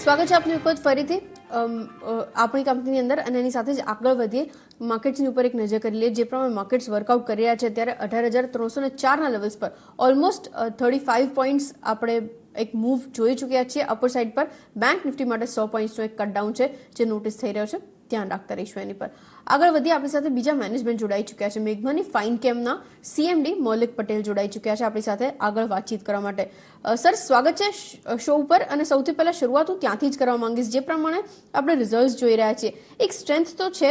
સ્વાગત છે આપની ઉપર ફરીથી આપણી કંપનીની અંદર અને એની સાથે જ આગળ વધીએ માર્કેટ્સની ઉપર એક નજર કરી લઈએ. જે પ્રમાણે માર્કેટ્સ વર્કઆઉટ કરી રહ્યા છે ત્યારે 18,304ના લેવલ્સ પર ઓલમોસ્ટ 35 પોઈન્ટ્સ આપણે એક મૂવ જોઈ ચૂક્યા છીએ અપર સાઇડ પર. બેંક નિફ્ટી માટે 100 પોઈન્ટ્સનો એક કટડાઉન છે જે નોટિસ થઈ રહ્યો છે, ધ્યાન રાખતા રહીશું એની પર. આગળ વધીએ, આપણી સાથે બીજા મેનેજમેન્ટ જોડાઈ ચૂક્યા છે. મેઘમની ફાઇન કેમના સીએમડી મૌલિક પટેલ જોડાઈ ચૂક્યા છે આપણી સાથે આગળ વાતચીત કરવા માટે. સર, સ્વાગત છે શો ઉપર. અને સૌથી પહેલા શરૂઆત હું ત્યાંથી જ કરવા માંગીશ. જે પ્રમાણે આપણે રિઝલ્ટ જોઈ રહ્યા છીએ, એક સ્ટ્રેન્થ તો છે,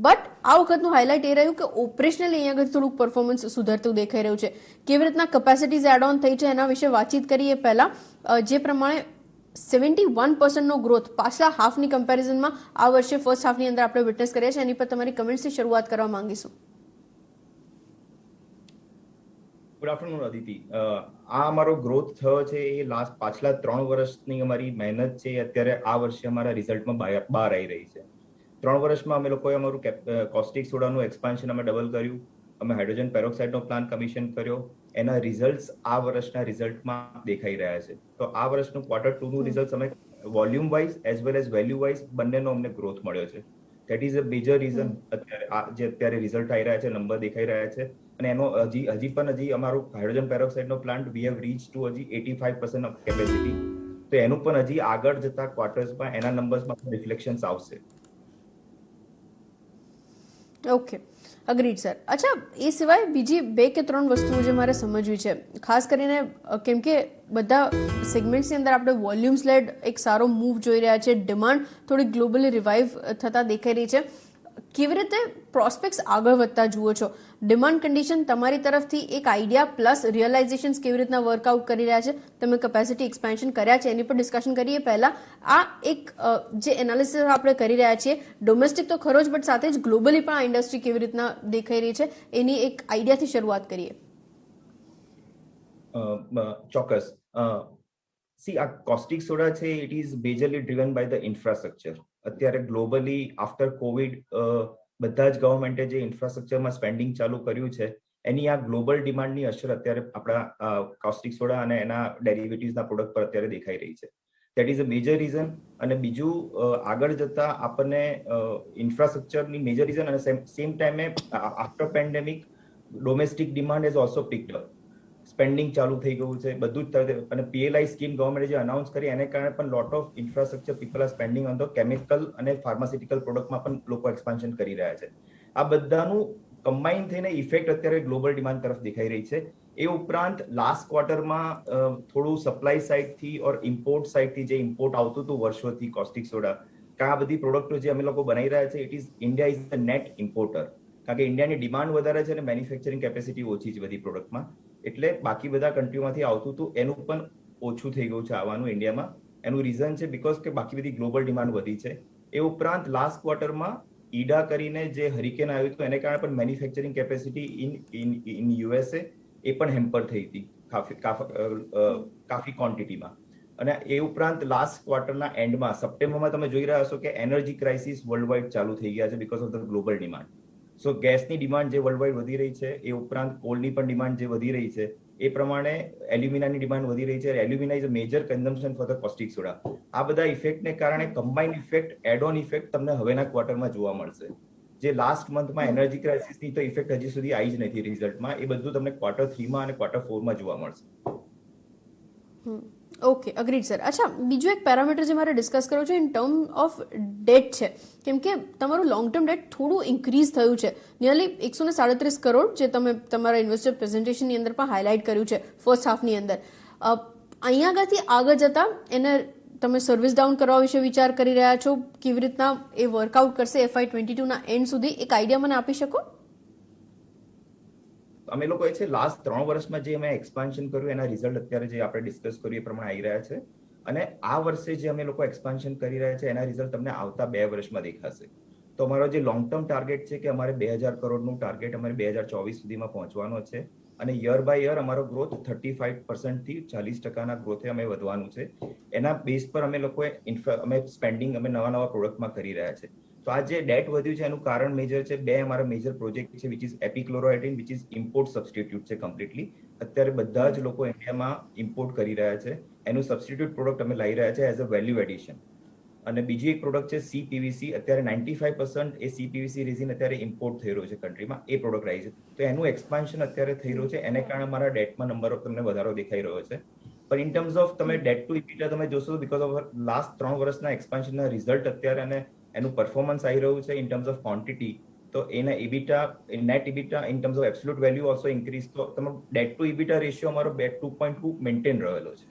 બટ આ વખતનું હાઇલાઇટ એ રહ્યું કે ઓપરેશનલી અહીંયા આગળ થોડુંક પરફોર્મન્સ સુધરતું દેખાઈ રહ્યું છે. કેવી રીતના કેપેસિટીઝ એડ ઓન થઈ છે એના વિશે વાતચીત કરીએ. પહેલા જે પ્રમાણે 71% નો ગ્રોથ પાછલા હાફની કમ્પેરિઝનમાં આ વર્ષે ફર્સ્ટ હાફની અંદર આપણે વિટનેસ કર્યા છે, એની પર તમારી કમેન્ટ્સથી શરૂઆત કરવા માંગીશું. Good afternoon Aditi. આ અમારો ગ્રોથ થયો છે એ પાછલા 3 વર્ષની અમારી મહેનત છે અત્યારે આ વર્ષે અમારા રિઝલ્ટમાં બહાર આવી રહી છે. 3 વર્ષમાં અમે લોકોએ અમારું કોસ્ટિક સોડાનું એક્સપાન્શન અમે ડબલ કર્યું, અમે હાઇડ્રોજન પેરોક્સાઇડનો પ્લાન્ટ કમિશન કર્યો. એના રિઝલ્ટ્સ આ વર્ષના રિઝલ્ટમાં દેખાઈ રહ્યા છે. તો આ વર્ષનું Q2 નું રિઝલ્ટ અમે volume wise as well as value wise બંનેનો અમને ગ્રોથ મળ્યો છે. That is a major reason અત્યારે રિઝલ્ટ આવી રહ્યા છે, નંબર દેખાઈ રહ્યા છે. અને એનો હજી પણ અમારું હાઇડ્રોજન પેરોક્સાઇડનો plant we have reach to હજી 85% ઓફ કેપેસિટી. તો એનું પણ હજી આગળ જતા ક્વાર્ટર્સમાં એના નંબર્સમાં રિફ્લેક્શન્સ આવશે. Okay, agreed sir. અચ્છા, એ સિવાય બીજી 2 કે 3 વસ્તુઓ જે મારે સમજવી છે, ખાસ કરીને કેમ કે બધા સેગમેન્ટ્સની અંદર આપણે વોલ્યુમ્સ લેડ એક સારો મૂવ જોઈ રહ્યા છે, ડિમાન્ડ થોડી ગ્લોબલી રિવાઇવ થતા દેખાઈ રહી છે. કેવી રીતે પ્રોસ્પેક્ટ્સ આગળ વધતા જુઓ છો? ડિમાન્ડ કન્ડિશન તમારી તરફથી એક આઈડિયા પ્લસ રિયલાઇઝેશન્સ કેવી રીતના વર્કઆઉટ કરી રહ્યા છે, તમે કેપેસિટી એક્સપેન્શન કર્યા છે, એની પર ડિસ્કશન કરીએ. પહેલા આ એક જે એનાલિસિસ આપણે કરી રહ્યા છીએ, ડોમેસ્ટિક તો ખરો જ બટ સાથે જ ગ્લોબલી પણ આ ઇન્ડસ્ટ્રી કેવી રીતના દેખાઈ રહી છે એની એક આઈડિયાથી શરૂઆત કરીએ. ચોક્કસ. સી, આ કોસ્ટિક સોડા છે it is majorly driven by the infrastructure. અત્યારે ગ્લોબલી આફ્ટર કોવિડ બધા જ ગવર્મેન્ટે જે ઇન્ફ્રાસ્ટ્રક્ચરમાં સ્પેન્ડિંગ ચાલુ કર્યું છે એની આ ગ્લોબલ ડિમાન્ડની અસર અત્યારે આપણા કોસ્ટિક સોડા અને એના ડેરિવેટિવ્સના પ્રોડક્ટ પર અત્યારે દેખાઈ રહી છે. That is a major reason. અને બીજું આગળ જતા આપણને ઇન્ફ્રાસ્ટ્રક્ચરની મેજર રીઝન અને સેમ ટાઈમે after pandemic domestic demand has also picked up. Spending ચાલુ થઈ ગયું છે બધું જ. અને પીએલઆઈ સ્કીમ ગવર્મેન્ટે જે અનાઉન્સ કરી એને કારણે પણ lot of infrastructure people are spending on the chemical અને ફાર્માસ્યુટિકલ પ્રોડક્ટમાં પણ લોકો એક્સપાન્શન કરી રહ્યા છે. આ બધાનું કમ્બાઇન થઈને ઇફેક્ટ અત્યારે ગ્લોબલ ડિમાન્ડ તરફ દેખાઈ રહી છે. એ ઉપરાંત લાસ્ટ ક્વાર્ટરમાં થોડું સપ્લાય સાઇડથી ઓર ઇમ્પોર્ટ સાઇડથી જે ઇમ્પોર્ટ આવતું હતું વર્ષોથી કોસ્ટિક સોડા, કે આ બધી પ્રોડક્ટો જે અમે લોકો બનાવી રહ્યા છે, it is India is the net importer. કારણ કે ઇન્ડિયાની ડિમાન્ડ વધારે છે અને મેન્યુફેક્ચરિંગ કેપેસિટી ઓછી છે બધી પ્રોડક્ટમાં. એટલે બાકી બધા કન્ટ્રીમાંથી આવતું હતું એનું પણ ઓછું થઈ ગયું છે આવવાનું ઇન્ડિયામાં. એનું રીઝન છે બીકોઝ કે બાકી બધી ગ્લોબલ ડિમાન્ડ વધી છે. એ ઉપરાંત લાસ્ટ ક્વાર્ટરમાં ઈડા કરીને જે હરિકેન આવ્યું હતું એને કારણે પણ મેન્યુફેક્ચરિંગ કેપેસિટી ઇન યુએસએ એ પણ હેમ્પર થઈ હતી કાફી ક્વોન્ટિટીમાં. અને એ ઉપરાંત લાસ્ટ ક્વાર્ટરના એન્ડમાં સપ્ટેમ્બરમાં તમે જોઈ રહ્યા હશો કે એનર્જી ક્રાઇસિસ વર્લ્ડ વાઇડ ચાલુ થઈ ગયા છે because of the global demand. So ગેસની ડિમાન્ડ જે વર્લ્ડ વાઇડ વધી રહી છે, એ ઉપરાંત કોલની પણ ડિમાન્ડ જે વધી રહી છે, એ પ્રમાણે એલ્યુમિનાની ડિમાન્ડ વધી રહી છે. Alumina is a major consumption for the caustic soda. આ બધા ઇફેક્ટને કારણે combined effect, add on effect તમને હવેના ક્વાર્ટરમાં જોવા મળશે. જે લાસ્ટ મંથમાં એનર્જી ક્રાઇસિસની તો ઇફેક્ટ હજી સુધી આવી જ નથી રિઝલ્ટમાં. એ બધું તમને Q3 અને Q4 જોવા મળશે. Okay, agreed sir. અચ્છા, બીજું એક પેરામીટર જે મારે ડિસ્કસ કરવું છે ઇન ટર્મ ઓફ ડેટ છે. કેમ કે તમારું લોંગ ટર્મ ડેટ થોડું ઇન્ક્રીઝ થયું છે, નિયરલી 137 કરોડ, જે તમે તમારા ઇન્વેસ્ટર પ્રેઝન્ટેશનની અંદર પણ હાઇલાઇટ કર્યું છે ફર્સ્ટ હાફની અંદર. અહીંયા આગળથી આગળ જતા એને તમે સર્વિસ ડાઉન કરવા વિશે વિચાર કરી રહ્યા છો? કેવી રીતના એ વર્કઆઉટ કરશે FY22ના એન્ડ સુધી, એક આઈડિયા મને આપી શકો? અમે લોકો છે લાસ્ટ 3 વર્ષમાં જે અમે એક્સપાન્શન કર્યું એના રિઝલ્ટ અત્યારે જે આપણે ડિસ્કસ કર્યું એ પ્રમાણે આવી રહ્યા છે. અને આ વર્ષે જે અમે લોકો એક્સપાન્શન કરી રહ્યા છે એના રિઝલ્ટ તમને આવતા 2 વર્ષમાં દેખાશે. તો અમારો જે લોંગ ટર્મ ટાર્ગેટ છે કે અમારે 2000 કરોડનું ટાર્ગેટ અમારે 2024 સુધીમાં પહોંચવાનો છે. અને યર બાય યર અમારો ગ્રોથ 35% થી 40% ગ્રોથે અમે વધવાનું છે. એના બેઝ પર અમે લોકોએ અમે સ્પેન્ડિંગ અમે નવા પ્રોડક્ટમાં કરી રહ્યા છે. તો આ જે ડેટ વધ્યું છે એનું કારણ મેજર છે 2 અમારા મેજર પ્રોજેક્ટ છે which is epichlorohydrin, which is import substitute છે કમ્પ્લીટલી. અત્યારે બધા જ લોકો ઇન્ડિયામાં ઇમ્પોર્ટ કરી રહ્યા છે. એનું સબસ્ટિટ્યુટ પ્રોડક્ટ અમે લઈ રહ્યા છે એઝ અ વેલ્યુ એડિશન. અને બીજી એક પ્રોડક્ટ છે CPVC. અત્યારે 95% એ CPVC રેઝિન અત્યારે ઇમ્પોર્ટ થઈ રહ્યો છે કન્ટ્રીમાં, એ પ્રોડક્ટ આવી છે. તો એનું એક્સપાન્શન અત્યારે થઈ રહ્યું છે, એને કારણે મારા ડેટમાં નંબર ઓફ તમને વધારો દેખાઈ રહ્યો છે. પણ ઇન ટર્મ્સ ઓફ તમે ડેટ ટુ ઇબિટા તમે જોશો, બીકોઝ ઓફ લાસ્ટ 3 વર્ષના એક્સપાન્શનના રિઝલ્ટ અત્યારે અને એનું પરફોર્મન્સ આવી રહ્યું છે ઇન ટર્મ્સ ઓફ ક્વોન્ટિટી, તો એના EBITDA, net EBITDA in terms of absolute value also increase. તો તમારો ડેટ ટુ ઇબિટા રેશિયો અમારો 2.2 મેન્ટેન રહેલો છે.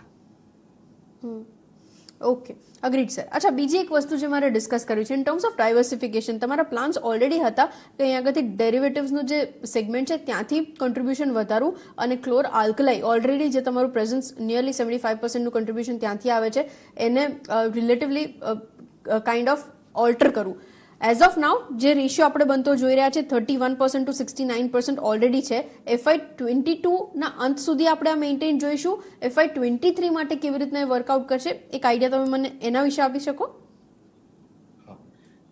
Okay, agreed sir. અચ્છા, બીજી એક વસ્તુ જે મારે ડિસ્કસ કરવી છે ઇન ટર્મ્સ ઓફ ડાયવર્સિફિકેશન. તમારા પ્લાન્સ ઓલરેડી હતા કે અહીં આગળથી ડેરિવેટિવ્સનું જે સેગમેન્ટ છે ત્યાંથી કન્ટ્રીબ્યુશન વધારવું અને ક્લોર આલ્કલાઈ ઓલરેડી જે તમારું પ્રેઝન્સ નિયરલી 75%નું કન્ટ્રીબ્યુશન ત્યાંથી આવે છે એને રિલેટિવલી કાઇન્ડ ઓફ ઓલ્ટર કરવું. એઝ ઓફ નાઉ જે રેશિયો આપણે બનતો જોઈ રહ્યા છે 31% ટુ 69% ઓલરેડી છે. FY22 ના અંત સુધી આપણે આ મેન્ટેન જોઈશું. FY23 માટે કેવી રીતના વર્કઆઉટ કરશે, એક આઈડિયા તમે મને એના વિશે આપી શકો?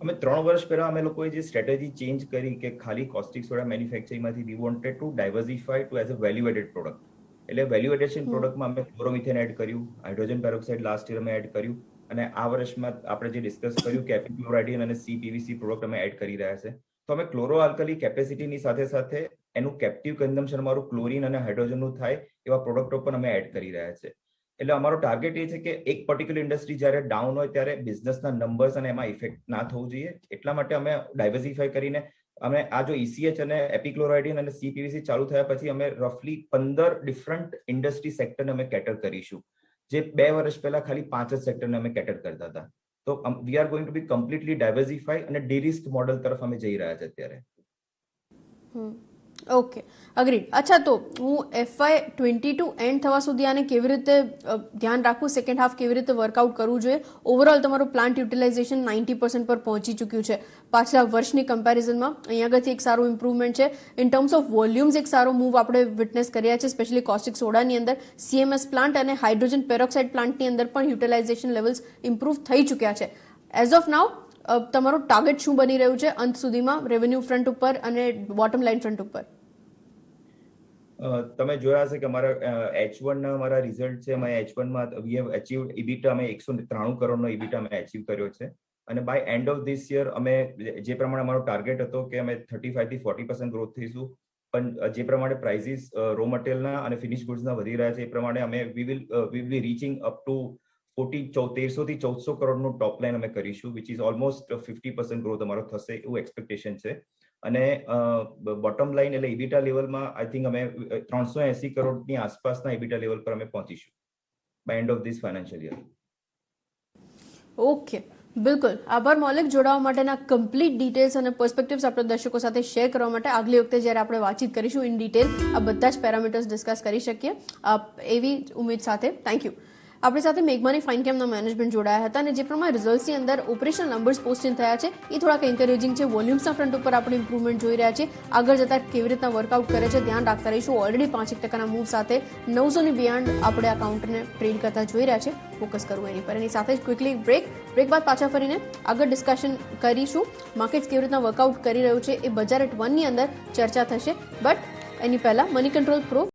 અમે 3 વર્ષ પહેલા અમે લોકોએ જે સ્ટ્રેટેજી ચેન્જ કરી કે ખાલી કોસ્ટિક સોડા મેન્યુફેક્ચરિંગમાંથી we wanted to diversify to as a value added product. એટલે વેલ્યુ એડેશન પ્રોડક્ટમાં અમે ક્લોરોમિથેન એડ કર્યું, હાઇડ્રોજન પેરોક્સાઇડ લાસ્ટ યર અમે એડ કર્યું, અને આ વર્ષમાં આપણે જે ડિસ્કસ કર્યું કે એપિક્લોરાઇડિન અને CPVC પ્રોડક્ટ અમે એડ કરી રહ્યા છે. તો અમે ક્લોરો આલ્કલી કેપેસિટીની સાથે સાથે એનું કેપ્ટિવ કન્ઝમ્પશન અમારું ક્લોરીન અને હાઇડ્રોજનનું થાય એવા પ્રોડક્ટો પણ અમે એડ કરી રહ્યા છે. એટલે અમારો ટાર્ગેટ એ છે કે એક પર્ટિક્યુલર ઇન્ડસ્ટ્રી જ્યારે ડાઉન હોય ત્યારે બિઝનેસના નંબર્સ અને એમાં ઇફેક્ટ ના થવું જોઈએ. એટલા માટે અમે ડાયવર્સિફાય કરીને અમે આ જો ECH અને એપિક્લોરાઇડિન અને CPVC ચાલુ થયા પછી અમે રફલી 15 ડિફરન્ટ ઇન્ડસ્ટ્રી સેક્ટરને અમે કેટર કરીશું, જે 2 વર્ષ પહેલા ખાલી 5 જ સેક્ટરને અમે કેટર કરતા હતા. તો we are going to be completely diversify અને ડી-રિસ્ક મોડલ તરફ અમે જઈ રહ્યા છે અત્યારે. Okay, agreed. અચ્છા, તો હું FY22 એન્ડ થવા સુધી આને કેવી રીતે ધ્યાન રાખવું, સેકન્ડ હાફ કેવી રીતે વર્કઆઉટ કરવું જોઈએ? ઓવરઓલ તમારું પ્લાન્ટ યુટિલાઇઝેશન 90% પર પહોંચી ચૂક્યું છે પાછલા વર્ષની કમ્પેરિઝનમાં. અહીં આગળથી એક સારું ઇમ્પ્રુવમેન્ટ છે. ઇન ટર્મ્સ ઓફ વોલ્યુમ્સ એક સારો મૂવ આપણે વિટનેસ કર્યા છે, સ્પેશિયલી કોસ્ટિક સોડાની અંદર. CMS પ્લાન્ટ અને હાઇડ્રોજન પેરોક્સાઇડ પ્લાન્ટની અંદર પણ યુટિલાઇઝેશન લેવલ્સ ઇમ્પ્રુવ થઈ ચૂક્યા છે. એઝ ઓફ નાઉ તમારું ટાર્ગેટ શું બની રહ્યું છે અંત સુધીમાં, રેવન્યુ ફ્રન્ટ ઉપર અને બોટમ લાઇન ફ્રન્ટ ઉપર? તમે જોયા હશે કે અમારા H1 ના અમારા રિઝલ્ટ છે. અમે H1 માં વી હેવ અચીવ્ડ ઇબિટા, અમે 193 કરોડનો ઇબિટા અમે અચીવ કર્યો છે. અને by end of this year અમે જે પ્રમાણે અમારો ટાર્ગેટ હતો કે અમે 35 થી 40% ગ્રોથ થઈશું, પણ જે પ્રમાણે પ્રાઇસીસ રો મટીરિયલના અને ફિનિશ ગુડ્સના વધી રહ્યા છે એ પ્રમાણે અમે we will be reaching up to 1300 થી 1400 કરોડનું ટોપ લાઇન અમે કરીશું, વિચ ઇઝ ઓલમોસ્ટ 50% ગ્રોથ અમારો થશે એવું એક્સપેક્ટેશન છે. અને બોટમ લાઇન એટલે ઇબિટા લેવલમાં આઈ થિંક અમે 380 કરોડની આસપાસના ઇબિટા લેવલ પર અમે પહોંચીશું by end of this financial year. Okay, બિલકુલ. આભાર મૌલિક, જોડાવા માટેના કમ્પ્લીટ ડિટેલ્સ અને પર્સપેક્ટિવ્સ આપણે દર્શકો સાથે શેર કરવા માટે. આગલી વખતે જ્યારે આપણે વાતચીત કરીશું ઇન ડિટેલ આ બધા જ પેરામીટર્સ ડિસ્કસ કરી શકીએ એવી ઉમેદ સાથે. Thank you. આપણી સાથે મેઘમાની ફાઇન કેમના મેનેજમેન્ટ જોડાયા હતા અને જે પ્રમાણે રિઝલ્ટ્સની અંદર ઓપરેશનલ નંબર્સ પોસ્ટ ઇન થયા છે એ થોડાક એન્કરેજિંગ છે. વોલ્યુમ્સના ફ્રન્ટ ઉપર આપણે ઇમ્પ્રુવમેન્ટ જોઈ રહ્યા છીએ. આગળ જતા કેવી રીતના વર્કઆઉટ કરે છે ધ્યાન રાખતા રહીશું. ઓલરેડી 5% મૂવ સાથે 900 ની બિયાન્ડ આપણે આ કાઉન્ટરને ટ્રેડ કરતા જોઈ રહ્યા છે. ફોકસ કરવું એની પર. એની સાથે જ ક્વિકલી બ્રેક બાદ પાછા ફરીને આગળ ડિસ્કશન કરીશું. માર્કેટ્સ કેવી રીતના વર્કઆઉટ કરી રહ્યું છે એ બજાર એટ 1 ની અંદર ચર્ચા થશે. બટ એની પહેલા મની કંટ્રોલ પ્રો